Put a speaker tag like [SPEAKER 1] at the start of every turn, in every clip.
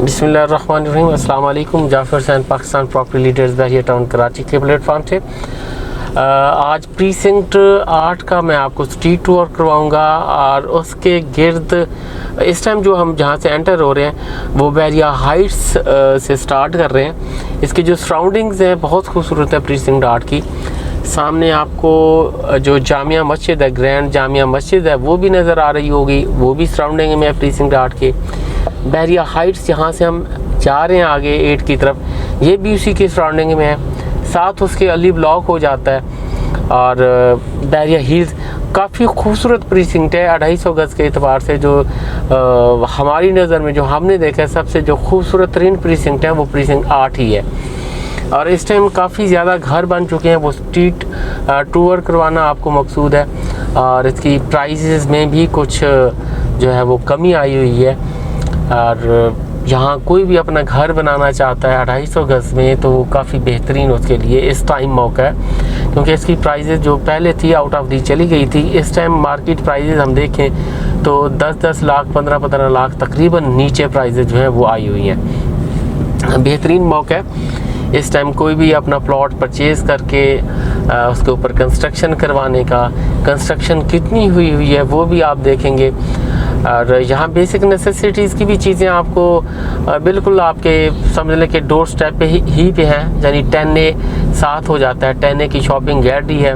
[SPEAKER 1] बिस्मिल्लाहिर्रहमानिर्रहीम। अस्सलाम वालेकुम। जाफर हुसैन, पाकिस्तान प्रॉपर्टी लीडर्स, बहरिया टाउन कराची के प्लेटफॉर्म से आज प्रीसिंक्ट 8 का मैं आपको स्ट्रीट टूर करवाऊंगा और उसके गिर्द इस टाइम जो हम जहाँ से एंटर हो रहे हैं वो बहरिया हाइट्स से स्टार्ट कर रहे हैं। इसके जो सराउंडिंग्स हैं बहुत खूबसूरत है प्रीसिंक्ट 8 की। सामने आपको जो जामिया मस्जिद है, ग्रैंड जामिया मस्जिद है, वो भी नज़र आ रही होगी, वो भी सराउंडिंग में है प्रीसिंक्ट 8 के। बहरिया हाइट्स जहाँ से हम जा रहे हैं आगे 8 की तरफ, ये भी उसी के सराउंडिंग में है। साथ उसके अली ब्लॉक हो जाता है और बहरिया हिल्स काफ़ी खूबसूरत प्रीसिंक्ट है। 250 गज़ के एतबार से जो हमारी नज़र में जो हमने देखा है सबसे जो खूबसूरत तरीन प्रीसिंक्ट है वो प्रीसिंक्ट 8 ही है। और इस टाइम काफ़ी ज़्यादा घर बन चुके हैं, वो स्ट्रीट टूर करवाना आपको मकसूद है। और इसकी प्राइसेस में भी कुछ जो है वो कमी आई हुई है। और यहाँ कोई भी अपना घर बनाना चाहता है 250 गज़ में तो काफ़ी बेहतरीन उसके लिए इस टाइम मौका है, क्योंकि इसकी प्राइसेस जो पहले थी आउट ऑफ दी चली गई थी। इस टाइम मार्केट प्राइसेस हम देखें तो 10-10 लाख 15-15 लाख तकरीबन नीचे प्राइसेस जो हैं वो आई हुई हैं। बेहतरीन मौका है इस टाइम कोई भी अपना प्लॉट परचेज़ करके उसके ऊपर कंस्ट्रक्शन करवाने का। कंस्ट्रक्शन कितनी हुई है वो भी आप देखेंगे। और यहाँ बेसिक नेसेसिटीज़ की भी चीज़ें आपको बिल्कुल आपके समझ लें कि डोर स्टेप पे ही पे हैं, यानी 10A साथ हो जाता है। 10A की शॉपिंग गैलरी है,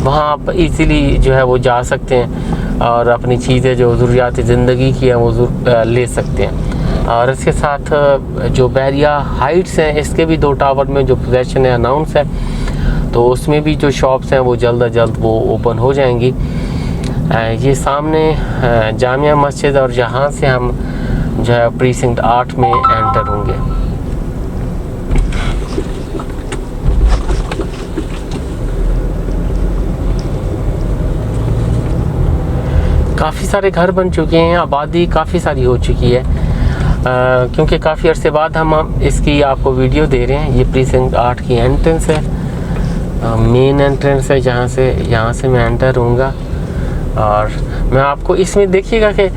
[SPEAKER 1] वहाँ आप इजीली जो है वो जा सकते हैं और अपनी चीज़ें जो ज़रूरियात ज़िंदगी की हैं वो ले सकते हैं। और इसके साथ जो बहरिया हाइट्स हैं इसके भी 2 टावर में जो पोजेसन है अनाउंस है, तो उसमें भी जो शॉप्स हैं वो जल्द अज जल्द वो ओपन हो जाएंगी। ये सामने जामिया मस्जिद और जहाँ से हम जो है प्रीसिंक्ट 8 में एंटर होंगे। काफ़ी सारे घर बन चुके हैं, आबादी काफ़ी सारी हो चुकी है, क्योंकि काफ़ी अरसे बाद हम इसकी आपको वीडियो दे रहे हैं। ये प्रीसिंक्ट 8 की एंट्रेंस है, मेन एंट्रेंस है, यहाँ से मैं एंटर होऊंगा। और मैं आपको इसमें देखिएगा कि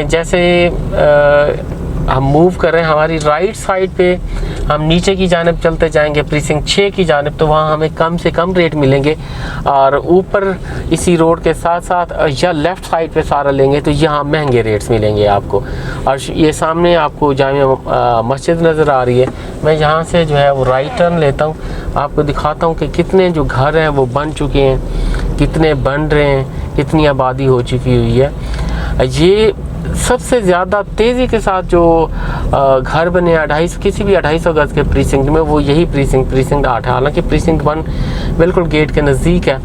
[SPEAKER 1] जैसे हम मूव कर रहे हैं हमारी राइट साइड पे हम नीचे की जानिब चलते जाएंगे प्रीसिंक्ट 6 की जानिब, तो वहाँ हमें कम से कम रेट मिलेंगे। और ऊपर इसी रोड के साथ साथ या लेफ़्ट साइड पे सारा लेंगे तो यहाँ महंगे रेट्स मिलेंगे आपको। और ये सामने आपको जामिया मस्जिद नज़र आ रही है। मैं यहाँ से जो है वो राइट टर्न लेता हूँ, आपको दिखाता हूँ कि कितने जो घर हैं वो बन चुके हैं, कितने बन रहे हैं, कितनी आबादी हो चुकी हुई है। ये सबसे ज़्यादा तेज़ी के साथ जो घर बने 250 किसी भी 250 गज़ के प्रीसिंक्ट में वो यही प्रीसिंक्ट 8 है। हालांकि प्रीसिंक्ट 1 बिल्कुल गेट के नज़दीक है,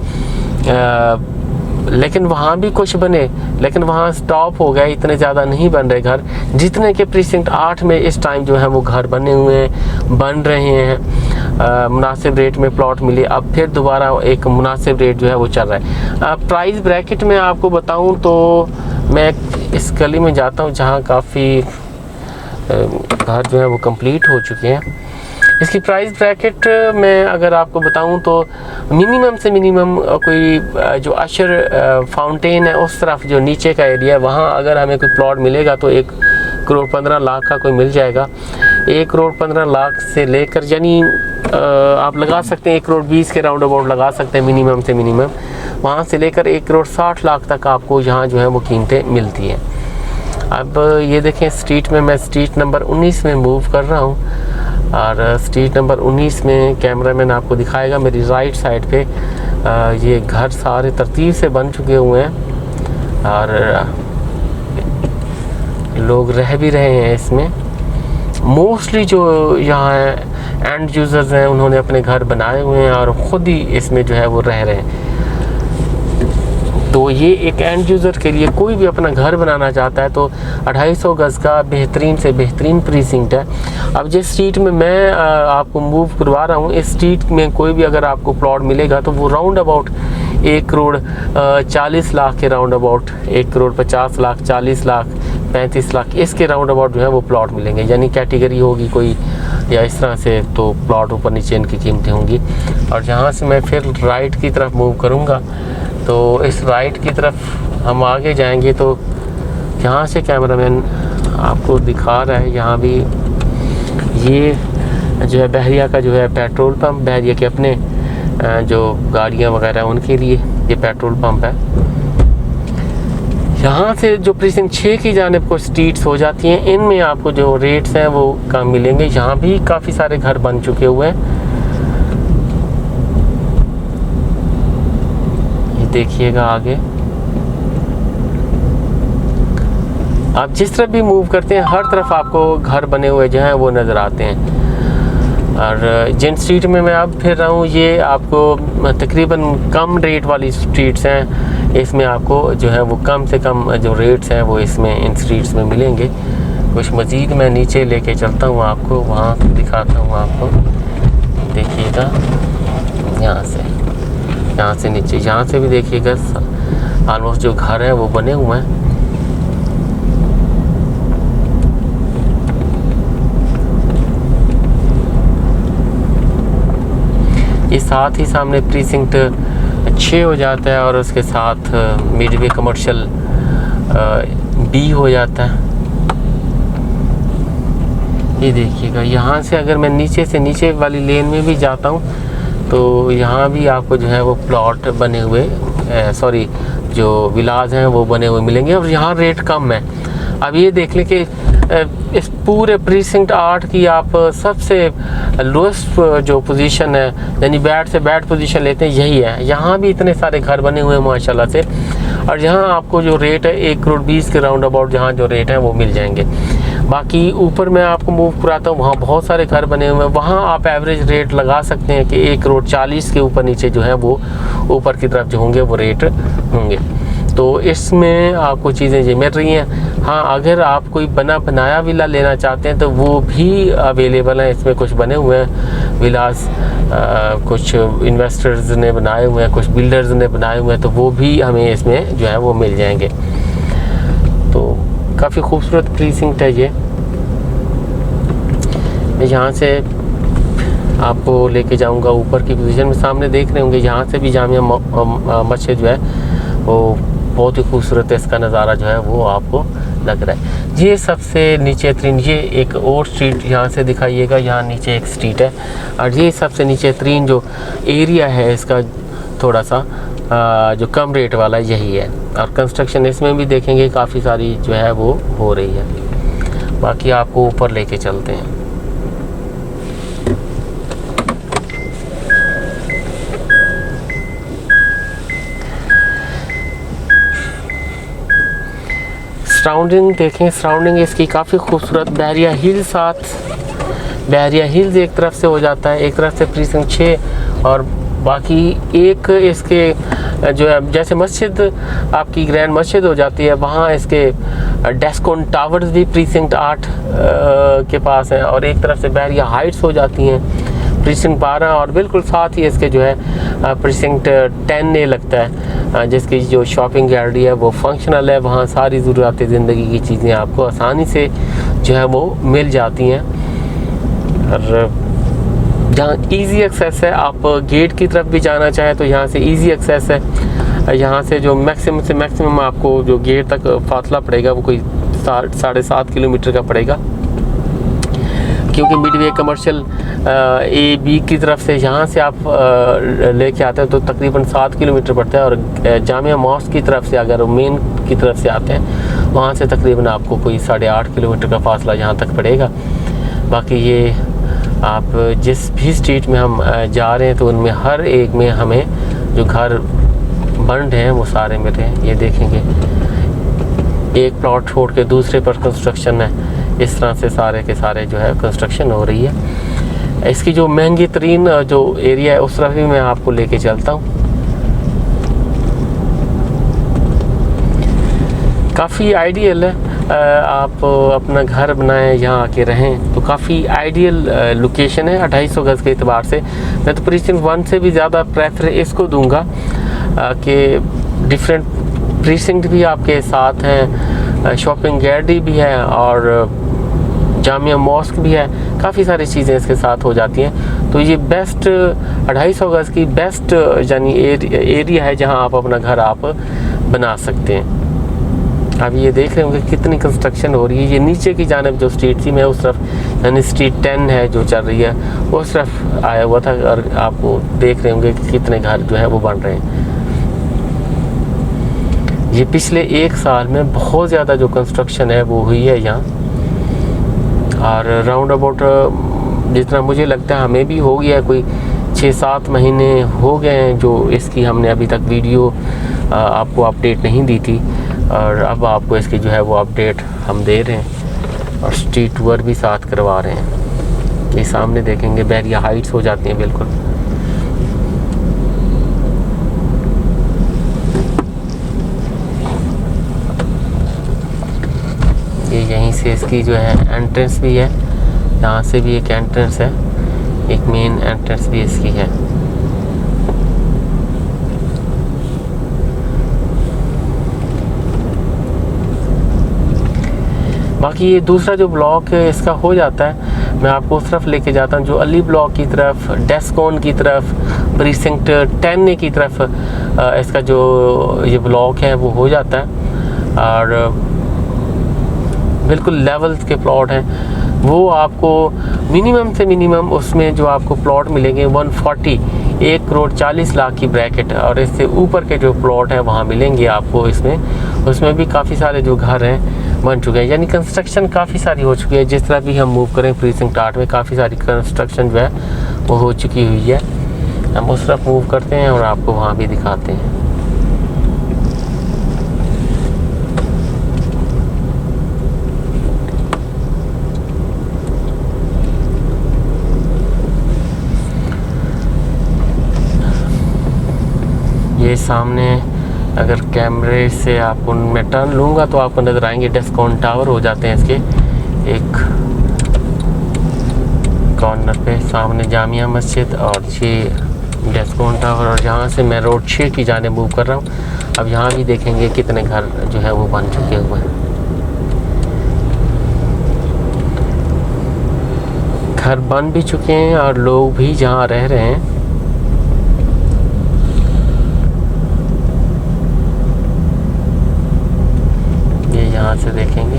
[SPEAKER 1] लेकिन वहाँ भी कुछ बने, लेकिन वहाँ स्टॉप हो गए, इतने ज़्यादा नहीं बन रहे घर जितने के प्रीसिंक्ट 8 में इस टाइम जो है वो घर बने हुए हैं, बन रहे हैं। मुनासिब रेट में प्लॉट मिले, अब फिर दोबारा एक मुनासिब रेट जो है वो चल रहा है। प्राइस ब्रैकेट में आपको बताऊं तो मैं इस गली में जाता हूं जहां काफ़ी घर जो है वो कंप्लीट हो चुके हैं। इसकी प्राइस ब्रैकेट में अगर आपको बताऊं तो मिनिमम से मिनिमम कोई जो अशर फाउंटेन है उस तरफ जो नीचे का एरिया है वहाँ अगर हमें कोई प्लॉट मिलेगा तो 1 करोड़ 15 लाख का कोई मिल जाएगा। 1 करोड़ 15 लाख से लेकर यानी आप लगा सकते हैं 1 करोड़ 20 के राउंड अबाउट लगा सकते हैं मिनिमम से मिनिमम, वहाँ से लेकर 1 करोड़ 60 लाख तक आपको यहाँ जो है वो कीमतें मिलती हैं। अब ये देखें स्ट्रीट में मैं स्ट्रीट नंबर 19 में मूव कर रहा हूँ और स्ट्रीट नंबर 19 में कैमरामैन आपको दिखाएगा मेरी राइट साइड पे ये घर सारे तरतीब से बन चुके हुए हैं और लोग रह भी रहे हैं इसमें। मोस्टली जो यहाँ एंड यूज़र्स हैं उन्होंने अपने घर बनाए हुए हैं और ख़ुद ही इसमें जो है वो रह रहे हैं। तो ये एक एंड यूज़र के लिए कोई भी अपना घर बनाना चाहता है तो 250 गज़ का बेहतरीन से बेहतरीन प्रीसिंक्ट है। अब जिस स्ट्रीट में मैं आपको मूव करवा रहा हूँ इस स्ट्रीट में कोई भी अगर आपको प्लॉट मिलेगा तो वो राउंड अबाउट 1 करोड़ 40 लाख के राउंड अबाउट 1 करोड़ 50 लाख 40 लाख 35 लाख इसके राउंड अबाउट जो है वो प्लॉट मिलेंगे। यानी कैटेगरी होगी कोई या इस तरह से तो प्लॉट ऊपर नीचे इनकी कीमतें होंगी। और जहाँ से मैं फिर राइट की तरफ मूव करूँगा तो इस राइट की तरफ हम आगे जाएंगे तो यहाँ से कैमरामैन आपको दिखा रहा है यहाँ भी ये जो है बहरिया का जो है पेट्रोल पंप, बहरिया के अपने जो गाड़ियाँ वगैरह उनके लिए ये पेट्रोल पंप है। यहाँ से जो प्रीसिंक्ट 6 की जानिब को स्ट्रीट्स हो जाती हैं, इनमें आपको जो रेट्स हैं वो कम मिलेंगे। यहाँ भी काफ़ी सारे घर बन चुके हुए हैं, ये देखिएगा आगे। आप जिस तरफ भी मूव करते हैं हर तरफ आपको घर बने हुए जो हैं वो नज़र आते हैं। और जिन स्ट्रीट में मैं अब फिर रहा हूँ ये आपको तकरीबन कम रेट वाली स्ट्रीट्स हैं, इसमें आपको जो है वो कम से कम जो रेट्स हैं वो इसमें इन स्ट्रीट्स में मिलेंगे। कुछ मज़ीद मैं नीचे लेके चलता हूँ आपको, वहाँ दिखाता हूँ आपको। देखिएगा यहाँ से नीचे, यहाँ से भी देखिएगा ऑलमोस्ट जो घर हैं वो बने हुए हैं। ये साथ ही सामने प्रीसिंक्ट 6 हो जाता है और उसके साथ मिडवे कमर्शियल बी हो जाता है। ये देखिएगा यहाँ से अगर मैं नीचे से नीचे वाली लेन में भी जाता हूँ तो यहाँ भी आपको जो है वो प्लॉट बने हुए सॉरी जो विलाज हैं वो बने हुए मिलेंगे और यहाँ रेट कम है। अब ये देख लें कि इस पूरे प्रीसिंक्ट 8 की आप सबसे लोएस्ट जो पोजीशन है, यानी बैड से बैड पोजीशन लेते हैं, यही है। यहाँ भी इतने सारे घर बने हुए हैं माशाल्लाह से, और यहाँ आपको जो रेट है 1 करोड़ 20 के राउंड अबाउट जहाँ जो रेट है वो मिल जाएंगे। बाकी ऊपर मैं आपको मूव कराता हूँ, वहाँ बहुत सारे घर बने हुए हैं, वहाँ आप एवरेज रेट लगा सकते हैं कि 1 करोड़ 40 के ऊपर नीचे जो है वो ऊपर की तरफ जो होंगे वो रेट होंगे। तो इसमें आपको चीज़ें ये मिल रही हैं। हाँ, अगर आप कोई बनाया विला लेना चाहते हैं तो वो भी अवेलेबल हैं। इसमें कुछ बने हुए हैं विलास, कुछ इन्वेस्टर्स ने बनाए हुए हैं, कुछ बिल्डर्स ने बनाए हुए हैं, तो वो भी हमें इसमें जो है वो मिल जाएंगे। तो काफ़ी खूबसूरत प्रीसिंक्ट है ये। मैं यहाँ से आपको लेके जाऊँगा ऊपर की पोजीशन में। सामने देख रहे होंगे यहाँ से भी जामिया मस्जिद जो है वो बहुत ही खूबसूरत है, इसका नज़ारा जो है वो आपको लग रहा है। ये सबसे नीचे तरीन, ये एक और स्ट्रीट यहाँ से दिखाइएगा, यहाँ नीचे एक स्ट्रीट है, और ये सबसे नीचे तरीन जो एरिया है इसका थोड़ा सा जो कम रेट वाला यही है। और कंस्ट्रक्शन इसमें भी देखेंगे काफ़ी सारी जो है वो हो रही है। बाकी आपको ऊपर लेके चलते हैं। सराउंडिंग देखें, सराउंडिंग इसकी काफ़ी खूबसूरत। बहरिया हिल्स एक तरफ से हो जाता है, एक तरफ से प्रीसिंक्ट 6, और बाकी एक इसके जो है जैसे मस्जिद आपकी ग्रैंड मस्जिद हो जाती है, वहाँ इसके डेस्कोन टावर्स भी प्रीसिंक्ट 8 के पास हैं, और एक तरफ से बहरिया हाइट्स हो जाती हैं प्रीसिंक्ट 12, और बिल्कुल साथ ही इसके जो है प्रीसिंक्ट 10A लगता है, जिसकी जो शॉपिंग गैलरी है वो फंक्शनल है। वहाँ सारी ज़रूरत ज़िंदगी की चीज़ें आपको आसानी से जो है वो मिल जाती हैं, और जहाँ इजी एक्सेस है। आप गेट की तरफ भी जाना चाहें तो यहाँ से इजी एक्सेस है। यहाँ से जो मैक्सिमम से मैक्सिमम आपको जो गेट तक फासला पड़ेगा वो कोई 7.5 किलोमीटर का पड़ेगा, क्योंकि मिडवे कमर्शियल A-B की तरफ से यहाँ से आप लेके आते हैं तो तकरीबन 7 किलोमीटर पड़ता है, और जामिया मॉस्क की तरफ से अगर मेन की तरफ से आते हैं वहाँ से तकरीबन आपको कोई 8.5 किलोमीटर का फासला यहाँ तक पड़ेगा। बाकी ये आप जिस भी स्ट्रीट में हम जा रहे हैं तो उनमें हर एक में हमें जो घर बन रहे हैं वो सारे मिल रहे हैं। ये देखेंगे एक प्लॉट छोड़ के दूसरे पर कंस्ट्रक्शन है, इस तरह से सारे के सारे जो है कंस्ट्रक्शन हो रही है। इसकी जो महंगी तरीन जो एरिया है उस तरफ भी मैं आपको लेके चलता हूँ। काफ़ी आइडियल है, आप अपना घर बनाएं यहाँ आके रहें तो काफ़ी आइडियल लोकेशन है 250 गज़ के अतबार से। मैं तो प्रीसिंक्ट 1 से भी ज़्यादा प्रेफर इसको दूंगा कि डिफरेंट प्रीसिंक्ट भी आपके साथ हैं, शॉपिंग गैलरी भी है और जामिया मॉस्क भी है, काफ़ी सारी चीज़ें इसके साथ हो जाती हैं। तो ये बेस्ट 250 गज़ की बेस्ट यानी एरिया है जहाँ आप अपना घर आप बना सकते हैं। अब ये देख रहे होंगे कितनी कंस्ट्रक्शन हो रही है। ये नीचे की जानिब जो स्ट्रीट थी, मैं उस तरफ यानी स्ट्रीट 10 है जो चल रही है उस तरफ आया हुआ था, और आपको देख रहे होंगे कि कितने घर जो है वो बन रहे हैं। ये पिछले 1 साल में बहुत ज़्यादा जो कंस्ट्रक्शन है वो हुई है यहाँ, और राउंड अबाउट जितना मुझे लगता है हमें भी हो गया है, कोई 6-7 महीने हो गए हैं जो इसकी हमने अभी तक वीडियो आपको अपडेट नहीं दी थी, और अब आपको इसकी जो है वो अपडेट हम दे रहे हैं, और स्ट्रीट टूर भी साथ करवा रहे हैं। ये सामने देखेंगे बैरिया हाइट्स हो जाती हैं बिल्कुल। ये यहीं से इसकी जो है एंट्रेंस भी है, यहाँ से भी एक एंट्रेंस है, एक मेन एंट्रेंस भी इसकी है। बाकी ये दूसरा जो ब्लॉक है इसका हो जाता है, मैं आपको उस तरफ लेके जाता हूँ जो अली ब्लॉक की तरफ, डेस्कॉन की तरफ, प्रीसिंक्ट 10 की तरफ इसका जो ये ब्लॉक है वो हो जाता है, और बिल्कुल लेवल के प्लॉट हैं। वो आपको मिनिमम से मिनिमम उसमें जो आपको प्लॉट मिलेंगे 140, 1 करोड़ 40 लाख की ब्रैकेट, और इससे ऊपर के जो प्लॉट हैं वहाँ मिलेंगे आपको इसमें। उसमें भी काफ़ी सारे जो घर हैं बन चुके हैं, यानी कंस्ट्रक्शन काफ़ी सारी हो चुकी है। जिस तरह भी हम मूव करें प्रीसिंक्ट 8 में काफ़ी सारी कंस्ट्रक्शन जो है वो हो चुकी हुई है। हम उस तरफ मूव करते हैं और आपको वहाँ भी दिखाते हैं। ये सामने अगर कैमरे से आपको मैं टर्न लूँगा तो आपको नज़र आएंगे डेस्कॉन टावर हो जाते हैं इसके एक कॉर्नर पे, सामने जामिया मस्जिद और ये डेस्कॉन टावर, और यहाँ से मैं रोड 6 की जाने मूव कर रहा हूँ। अब यहाँ भी देखेंगे कितने घर जो है वो बन चुके हुए हैं। घर बन भी चुके हैं और लोग भी जहाँ रह रहे हैं। यहाँ से देखेंगे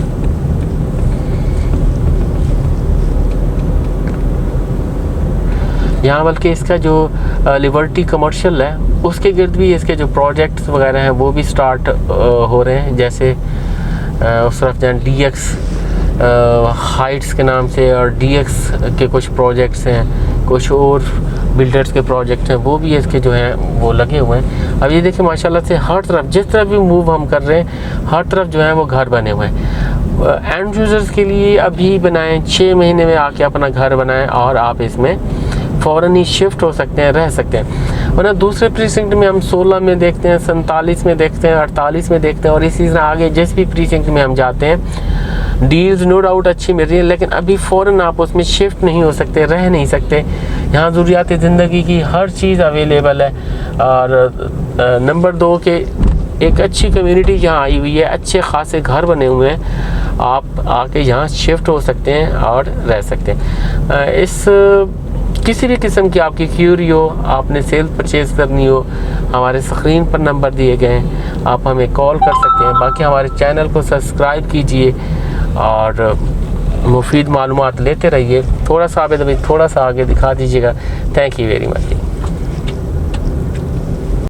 [SPEAKER 1] यहाँ, बल्कि इसका जो लिबर्टी कमर्शियल है उसके गिर्द भी इसके जो प्रोजेक्ट्स वगैरह हैं वो भी स्टार्ट हो रहे हैं। जैसे उस तरफ जहाँ DX हाइट्स के नाम से और DX के कुछ प्रोजेक्ट्स हैं, कुछ और बिल्डर्स के प्रोजेक्ट हैं, वो भी इसके जो हैं वो लगे हुए हैं। अब ये देखिए माशाल्लाह से हर तरफ जिस तरफ भी मूव हम कर रहे हैं हर तरफ जो है वो घर बने हुए हैं। एंड यूज़र्स के लिए अभी बनाएं, 6 महीने में आके अपना घर बनाएं और आप इसमें फ़ौरन ही शिफ्ट हो सकते हैं, रह सकते हैं। वरना दूसरे प्रीसिंक्ट में हम 16 में देखते हैं, 47 में देखते हैं, 48 में देखते हैं, और इसी तरह आगे जिस भी प्रीसिंक्ट में हम जाते हैं डील्स नो डाउट अच्छी मिल रही है, लेकिन अभी फ़ौरन आप उसमें शिफ्ट नहीं हो सकते, रह नहीं सकते। यहाँ ज़रूरियात ज़िंदगी की हर चीज़ अवेलेबल है। और नंबर 2 के एक अच्छी कम्युनिटी यहाँ आई हुई है, अच्छे खासे घर बने हुए हैं, आप आके यहाँ शिफ्ट हो सकते हैं और रह सकते हैं। इस किसी भी किस्म की आपकी क्यूरी हो, आपने सेल परचेज़ करनी हो, हमारे स्क्रीन पर नंबर दिए गए हैं, आप हमें कॉल कर सकते हैं। बाकी हमारे चैनल को सब्सक्राइब कीजिए और मुफीद मालूमात लेते रहिए। थोड़ा सा आगे दिखा दीजिएगा। Thank you very much.